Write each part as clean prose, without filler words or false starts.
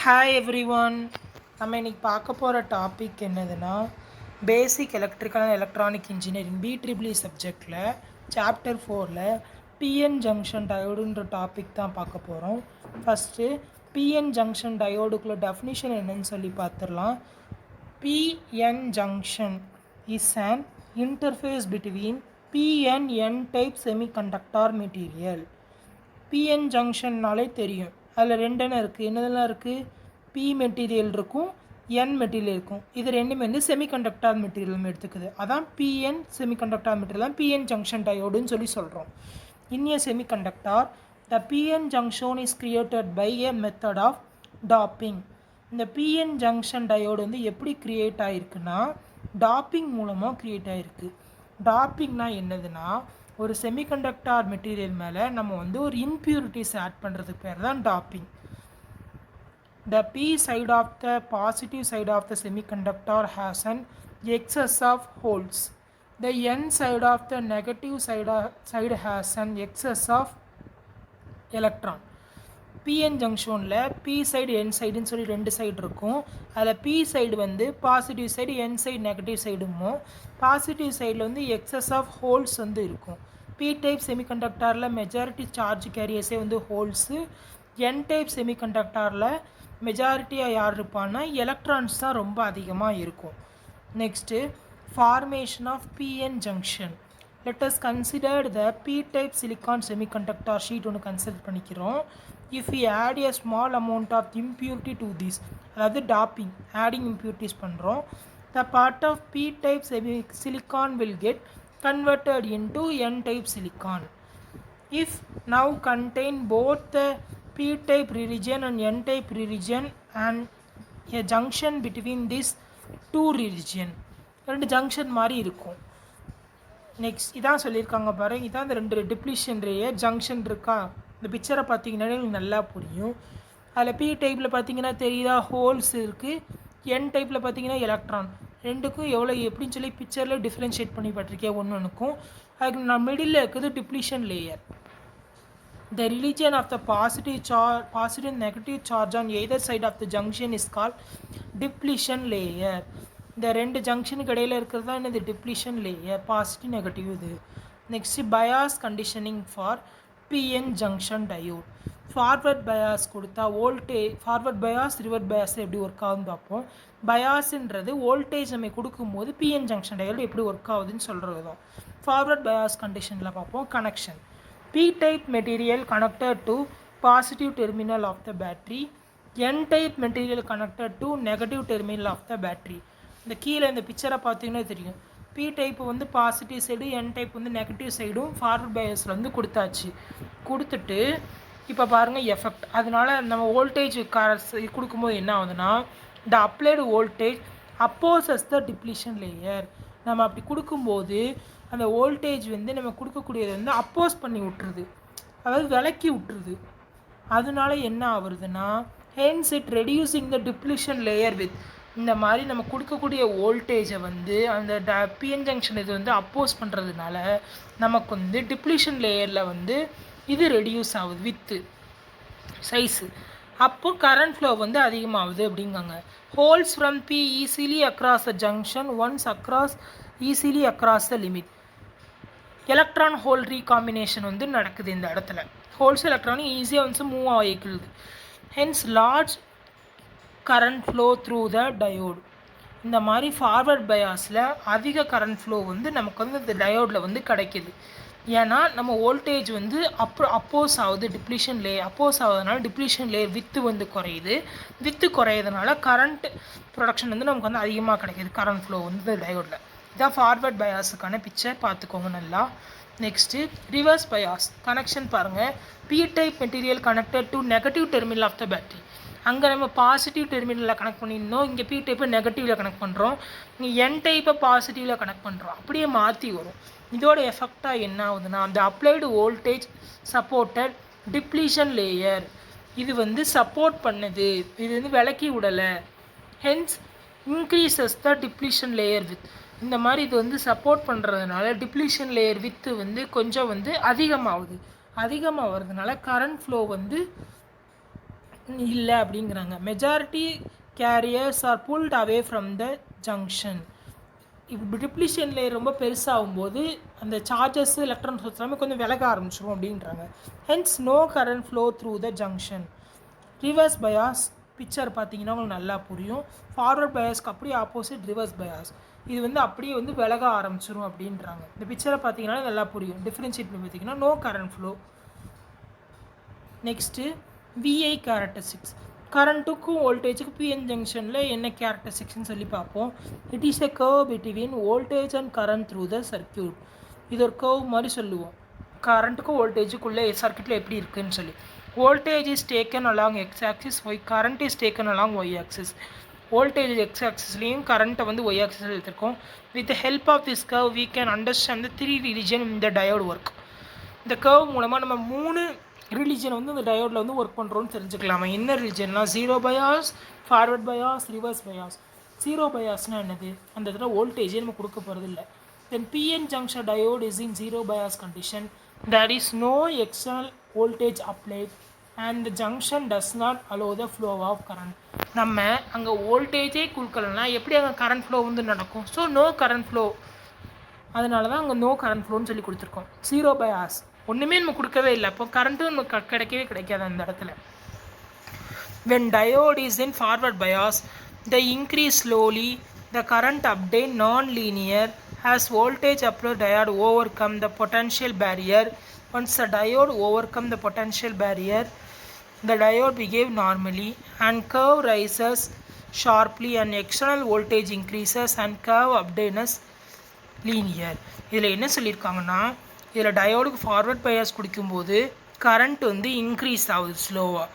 Hi every one. நம்ம இன்றைக்கி பார்க்க போகிற டாபிக் என்னதுன்னா basic electrical and electronic engineering BEEE சப்ஜெக்டில் சாப்டர் 4ல் பிஎன் ஜங்ஷன் டயோடுன்ற டாபிக் தான் பார்க்க போகிறோம். ஃபஸ்ட்டு பிஎன் ஜங்ஷன் டயோடுக்குள்ள டெஃபினிஷன் என்னன்னு சொல்லி பார்த்துடலாம். PN junction is an interface between PN type semiconductor material. PN ஜங்ஷன்னாலே தெரியும், அதில் ரெண்டெண்ணம் இருக்குது. என்னதெல்லாம் இருக்குது? பி மெட்டீரியல் இருக்கும், என் மெட்டீரியல் இருக்கும். இது ரெண்டுமே வந்து செமிகண்டக்டார் மெட்டீரியல் எடுத்துக்குது. அதான் பிஎன் செமிகண்டக்டார் மெட்டீரியல் தான் பிஎன் ஜங்ஷன் டயோடுன்னு சொல்லி சொல்கிறோம். In a semiconductor the PN junction is created by a method of doping. இந்த பிஎன் ஜங்ஷன் டயோடு வந்து எப்படி க்ரியேட் ஆகிருக்குன்னா டாப்பிங் மூலமாக க்ரியேட் ஆகிருக்கு. டாப்பிங்னா என்னதுன்னா ஒரு செமிகண்டக்டார் மெட்டீரியல் மேலே நம்ம வந்து ஒரு இம்பியூரிட்டிஸ் ஆட் பண்ணுறதுக்கு பேர் தான் topping. The P side of the positive side of the semiconductor has an excess of holes. The N side of the negative side has an excess of electron. PN ஜங்ஷனில் P side N சைடுன்னு சொல்லி ரெண்டு side இருக்கும். அதில் P side வந்து positive side, N side negative சைடுமோ. Positive சைடில் வந்து எக்ஸஸ் ஆஃப் ஹோல்ஸ் வந்து இருக்கும். பி டைப் செமிகண்டக்டாரில் மெஜாரிட்டி சார்ஜ் கேரியர்ஸே வந்து ஹோல்ஸு. என் டைப் செமிகண்டக்டாரில் மெஜாரிட்டியாக யார் இருப்பான்னா எலக்ட்ரான்ஸ் தான் ரொம்ப அதிகமாக இருக்கும். Next formation of P N junction. let us consider the p-type silicon semiconductor sheet ஒன்று கன்சிடர் பண்ணிக்கிறோம். if we add a small amount of impurity to this, அதாவது டாப்பிங், ஆடிங் இம்ப்யூரிட்டிஸ் பண்ணுறோம், the part of p-type silicon will get converted into n-type silicon. if now contain both the p-type region and n-type region and a junction between these two region, ரெண்டு junction மாதிரி இருக்கும். Next இதான் சொல்லியிருக்காங்க பாருங்க, இதான் இந்த ரெண்டு டிப்ளிஷன் ரேயர் ஜங்ஷன் இருக்கா. இந்த பிக்சரை பார்த்தீங்கன்னா எனக்கு நல்லா புரியும். அதில் பி டைப்பில் பார்த்தீங்கன்னா தெரியுதா ஹோல்ஸ் இருக்குது, என் டைப்பில் பார்த்தீங்கன்னா எலக்ட்ரான். ரெண்டுக்கும் எவ்வளோ எப்படின்னு சொல்லி பிக்சரில் டிஃப்ரென்ஷியேட் பண்ணி பட்டிருக்கேன் ஒன்று ஒன்றுக்கும். அதுக்கு நான் மிடில் இருக்குது depletion layer. The region of the positive and negative charge on either side of the junction is called depletion layer. இந்த ரெண்டு ஜங்ஷனுக்கு இடையில் இருக்கிறது தான் இந்த டிப்ளிஷன் லேயர், பாசிட்டிவ் நெகட்டிவ் இது. Next bias conditioning for PN junction diode. Forward bias கொடுத்தா voltage, forward bias reverse bias எப்படி work ஆகுதுன்னு பார்ப்போம். பயாஸ்ன்றது வோல்டேஜ் நம்ம கொடுக்கும்போது பிஎன் ஜங்ஷன் டயோடு எப்படி ஒர்க் ஆகுதுன்னு சொல்கிறது தான். ஃபார்வர்ட் பயாஸ் கண்டிஷனில் பார்ப்போம். Connection p-type material connected to positive terminal of the battery, n-type material connected to negative terminal of the battery. இந்த கீழே இந்த பிக்சரை பார்த்தீங்கன்னா தெரியும், பி டைப் வந்து பாசிட்டிவ் சைடு, என் டைப் வந்து நெகட்டிவ் சைடும் ஃபார்வர்ட் பயாஸில் வந்து கொடுத்தாச்சு. கொடுத்துட்டு இப்போ பாருங்கள் எஃபெக்ட். அதனால நம்ம வோல்டேஜ் கொடுக்கும்போது என்ன ஆகுதுன்னா இந்த அப்ளைடு வோல்டேஜ் அப்போசஸ் த டிப்ளிஷன் லேயர். நம்ம அப்படி கொடுக்கும்போது அந்த வோல்டேஜ் வந்து நம்ம கொடுக்கக்கூடியது வந்து அப்போஸ் பண்ணி விட்டுருது, அதாவது விலக்கி விட்டுருது. அதனால என்ன ஆகுறதுன்னா hence it reducing the depletion layer with, இந்த மாதிரி நம்ம கொடுக்கக்கூடிய வோல்டேஜை வந்து அந்த பிஎன் ஜங்ஷன் இது வந்து அப்போஸ் பண்ணுறதுனால நமக்கு வந்து டிப்ளிஷன் லேயரில் வந்து இது ரெடியூஸ் ஆகுது வித்து சைஸு. அப்போ கரண்ட் ஃப்ளோ வந்து அதிகமாகுது அப்படிங்காங்க. Holes from P easily across the junction once across easily across the limit. Electron hole recombination வந்து நடக்குது இந்த இடத்துல. ஹோல்ஸ் எலக்ட்ரானிக் ஈஸியாக வந்து மூவ் ஆகிக்குது. Hence large current flow through the diode. இந்த மாதிரி ஃபார்வர்ட் பயாஸில் அதிக கரண்ட் ஃப்ளோ வந்து நமக்கு வந்து இந்த டயோடில் வந்து கிடைக்கிது. ஏன்னா நம்ம வோல்டேஜ் வந்து அப்போஸ் ஆகுது, depletion layer oppose ஆகுதுனால depletion layer with வந்து குறையுது. வித்து குறையிறதுனால கரண்ட் ப்ரொடக்ஷன் வந்து நமக்கு வந்து அதிகமாக கிடைக்கிது, கரண்ட் ஃப்ளோ வந்து டயோடில். இதான் ஃபார்வர்ட் பயாஸுக்கான பிக்சர் பார்த்துக்கோங்க நல்லா. நெக்ஸ்ட்டு ரிவர்ஸ் பயாஸ் கனெக்ஷன் பாருங்கள். P type material connected to negative terminal of the battery. அங்கே நம்ம பாசிட்டிவ் டெர்மினலில் கனெக்ட் பண்ணியிருந்தோம், இங்கே பி டைப்பை நெகட்டிவில் கனெக்ட் பண்ணுறோம், இங்கே என் டைப்பை பாசிட்டிவில் கனெக்ட் பண்ணுறோம். அப்படியே மாற்றி வரும். இதோட எஃபெக்டாக என்ன ஆகுதுன்னா அந்த applied voltage supported depletion layer இது வந்து சப்போர்ட் பண்ணுது, இது வந்து விலக்கி விடலை. Hence increases the depletion layer with. இந்த மாதிரி இது வந்து சப்போர்ட் பண்ணுறதுனால டிப்ளிஷன் லேயர் வித்து வந்து கொஞ்சம் வந்து அதிகமாகுது. அதிகமாக வர்றதுனால கரண்ட் ஃப்ளோ வந்து இல்லை அப்படிங்கிறாங்க. Majority carriers are pulled away from the junction. இப்போ டிப்ளிஷன் லேயர் ரொம்ப பெருசாகும்போது அந்த சார்ஜஸ் எலக்ட்ரான்ஸ் எல்லாமே கொஞ்சம் விலக ஆரம்பிச்சிடும் அப்படின்றாங்க. Hence no current flow through the junction. Reverse bias picture பார்த்தீங்கன்னா உங்களுக்கு நல்லா புரியும். ஃபார்வர்ட் பயாஸ்க்கு அப்படியே ஆப்போசிட் ரிவர்ஸ் பயாஸ். இது வந்து அப்படியே வந்து விலக ஆரம்பிச்சிடும் அப்படின்றாங்க. இந்த பிக்சரை பார்த்தீங்கன்னா நல்லா புரியும். டிஃப்ரென்ஷியேட் பண்ணி பார்த்தீங்கன்னா no current flow. Next VI characteristics. கரண்ட்டுக்கும் வோல்டேஜுக்கும் பிஎன் ஜங்ஷனில் என்ன கேரக்டரிஸ்டிக்ஸ்னு சொல்லி பார்ப்போம். It is a curve between voltage and current through the circuit. இது ஒரு கர்வ் மாதிரி சொல்லுவோம். கரண்ட்டுக்கும் வோல்டேஜுக்குள்ளே சர்க்கியூட்டில் எப்படி இருக்குதுன்னு சொல்லி. Voltage is taken along X axis, current is taken along Y axis. Voltage X ஆக்சிஸ்லேயும் கரண்ட்டை வந்து ஒய் ஆக்சிஸில் எடுத்துருக்கோம். With the help of this curve we can understand the 3 region இந்த டயோட் ஒர்க். இந்த கர்வ் மூலமாக நம்ம 3 ரிலிஜனை வந்து இந்த டயோடில் வந்து ஒர்க் பண்ணுறோன்னு தெரிஞ்சுக்கலாமா. என்ன ரிலிஜன்னா zero bias, forward bias, reverse bias. Zero பயாஸ்னால் என்னது? அந்த இடத்துல வோல்டேஜே நம்ம கொடுக்க போகிறது இல்லை. Then PN junction diode is in zero bias condition. There is no external voltage applied and the junction does not allow the flow of current. நம்ம அங்கே வோல்டேஜே கொடுக்கலன்னா எப்படி அங்கே கரண்ட் ஃப்ளோ வந்து நடக்கும்? So no current flow. அதனால தான் அங்கே நோ கரண்ட் ஃப்ளோன்னு சொல்லி கொடுத்துருக்கோம். ஜீரோ பயாஸ் ஒன்றுமே நம்ம கொடுக்கவே இல்லை. அப்போ கரண்ட்டும் நமக்கு கிடைக்கவே கிடைக்காது அந்த இடத்துல. when diode is in forward bias, the increase slowly, the current update non-linear as voltage upload diode overcome the potential barrier. Once the diode overcome the potential barrier, the diode behave normally and curve rises sharply and external voltage increases and curve update is linear. இதில் என்ன சொல்லியிருக்காங்கன்னா, இதில் டயோடுக்கு forward bias கொடுக்கும்போது current வந்து increase ஆகுது ஸ்லோவாக.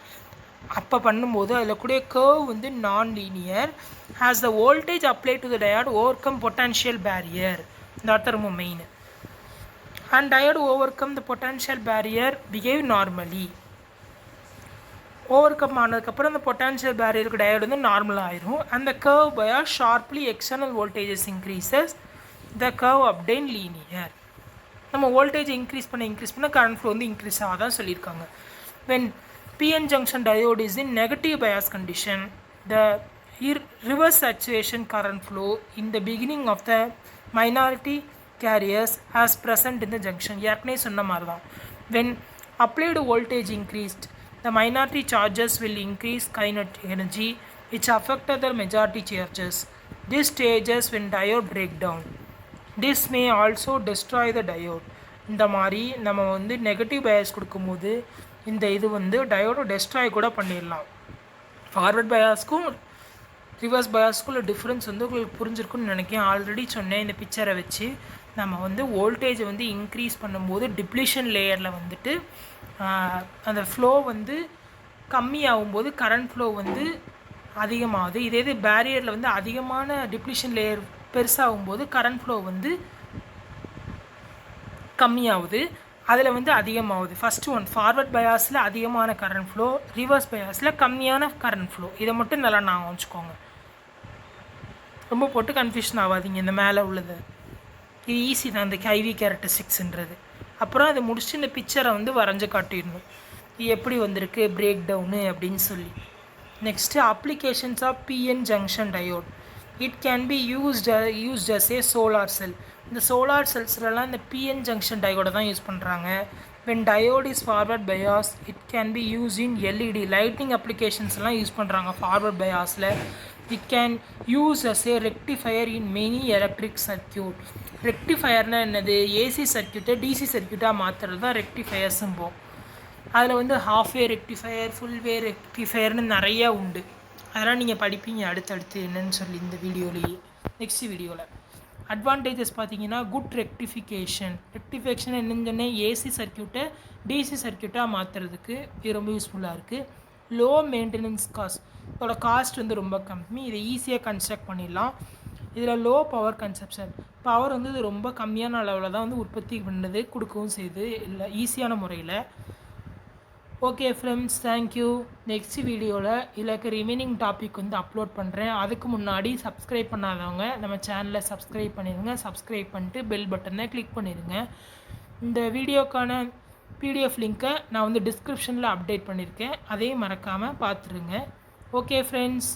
அப்போ பண்ணும்போது அதில் கூட கர்வ் வந்து non linear. As the voltage apply to the diode overcome potential barrier. இந்த ரொம்ப main. And diode overcome the potential barrier behave normally. Overcome ஆனதுக்கப்புறம் அந்த பொட்டன்ஷியல் பேரியருக்கு டயோடு வந்து நார்மலாக ஆயிரும். அந்த curve bias sharply external voltages increases the curve அப்டேன் லீனியர். நம்ம வோல்டேஜ் இன்க்ரீஸ் பண்ண கரண்ட் ஃப்ளோ வந்து இன்க்ரீஸ் ஆகாதான் சொல்லியிருக்காங்க. when PN junction diode is in negative bias condition, the reverse saturation current flow in the beginning of the minority carriers as present in the junction. ஏற்கனவே சொன்ன மாதிரி தான். when applied voltage increased, the minority charges will increase kinetic energy which affected the majority charges. This stages when diode breakdown. This may also destroy the diode. இந்த மாதிரி நம்ம வந்து negative bias கொடுக்கும்போது இந்த இது வந்து டயோடை டெஸ்ட்ராய் கூட பண்ணிடலாம். ஃபார்வர்ட் பயாஸ்க்கும் ரிவர்ஸ் பயாஸ்க்கும் உள்ள டிஃப்ரென்ஸ் வந்து உங்களுக்கு புரிஞ்சிருக்குன்னு நினைக்கிறேன். ஆல்ரெடி சொன்னேன். இந்த பிக்சரை வச்சு நம்ம வந்து வோல்டேஜை வந்து இன்க்ரீஸ் பண்ணும்போது டிப்ளிஷன் லேயரில் வந்துட்டு அந்த ஃப்ளோ வந்து கம்மியாகும்போது கரண்ட் ஃப்ளோ வந்து அதிகமாகுது. இதே பேரியரில் வந்து அதிகமான டிப்ளிஷன் லேயர் பெருசாகும்போது கரண்ட் ஃப்ளோ வந்து கம்மியாகுது. அதில் வந்து அதிகமாகுது. ஃபஸ்ட்டு ஒன் ஃபார்வர்ட் பயாஸில் அதிகமான கரண்ட் ஃப்ளோ, ரிவர்ஸ் பயாஸில் கம்மியான கரண்ட் ஃப்ளோ. இதை மட்டும் நல்லா நான் வச்சுக்கோங்க. ரொம்ப போட்டு கன்ஃபியூஷன் ஆகாதீங்க. இந்த மேலே உள்ளது இது ஈஸி தான், இந்த ஐவி கேரக்டரிஸ்டிக்ஸ்ன்றது. அப்புறம் அதை முடிச்சுட்டு இந்த பிக்சரை வந்து வரைஞ்சி காட்டிடணும் இது எப்படி வந்திருக்கு பிரேக் டவுனு அப்படின்னு சொல்லி. Next applications of P N junction diode. It can be used as a solar cell. இந்த சோலார் செல்ஸ்லாம் இந்த பிஎன் ஜங்ஷன் டயோடை தான் யூஸ் பண்ணுறாங்க. when diode is forward bias, it can be used in LED lighting அப்ளிகேஷன்ஸ்லாம் use பண்ணுறாங்க forward பயாஸில். it can use as a rectifier in many electric circuit. ரெக்டிஃபயர்னால் என்னது? AC சர்க்கியூட்டை DC சர்க்கியூட்டாக மாற்றுறது தான் ரெக்டிஃபயர்ஸும்போம். அதில் வந்து ஹாஃப் வே ரெக்டிஃபயர், ஃபுல் வே ரெக்டிஃபயர்னு நிறையா உண்டு. அதெல்லாம் நீங்கள் படிப்பீங்க அடுத்தடுத்து என்னன்னு சொல்லி இந்த வீடியோலேயே. நெக்ஸ்ட் வீடியோவில் அட்வான்டேஜஸ் பார்த்தீங்கன்னா குட் ரெக்டிஃபிகேஷன். என்னன்னு சொன்னேன், ஏசி சர்க்கியூட்டை டிசி சர்க்கியூட்டாக மாற்றுறதுக்கு இது ரொம்ப யூஸ்ஃபுல்லாக இருக்குது. Low maintenance cost. இதோட காஸ்ட் வந்து ரொம்ப கம்மி. இதை ஈஸியாக கன்ஸ்ட்ரக்ட் பண்ணிடலாம். இதில் லோ பவர் கன்சப்ஷன். பவர் வந்து இது ரொம்ப கம்மியான அளவில் தான் வந்து உற்பத்தி பண்ணுறது, கொடுக்கவும் செய்யுது இல்லை ஈஸியான முறையில். Okay friends, thank you. நெக்ஸ்ட் வீடியோவில் இதுக்கு ரிமைனிங் டாபிக் வந்து அப்லோட் பண்ணுறேன். அதுக்கு முன்னாடி சப்ஸ்கிரைப் பண்ணாதவங்க நம்ம சேனலை சப்ஸ்கிரைப் பண்ணிடுங்க. சப்ஸ்கிரைப் பண்ணிட்டு பெல் பட்டனை கிளிக் பண்ணிடுங்க. இந்த வீடியோக்கான பிடிஎஃப் லிங்க்கை நான் வந்து டிஸ்கிரிப்ஷனில் அப்டேட் பண்ணியிருக்கேன். அதையும் மறக்காமல் பார்த்துருங்க. Okay friends.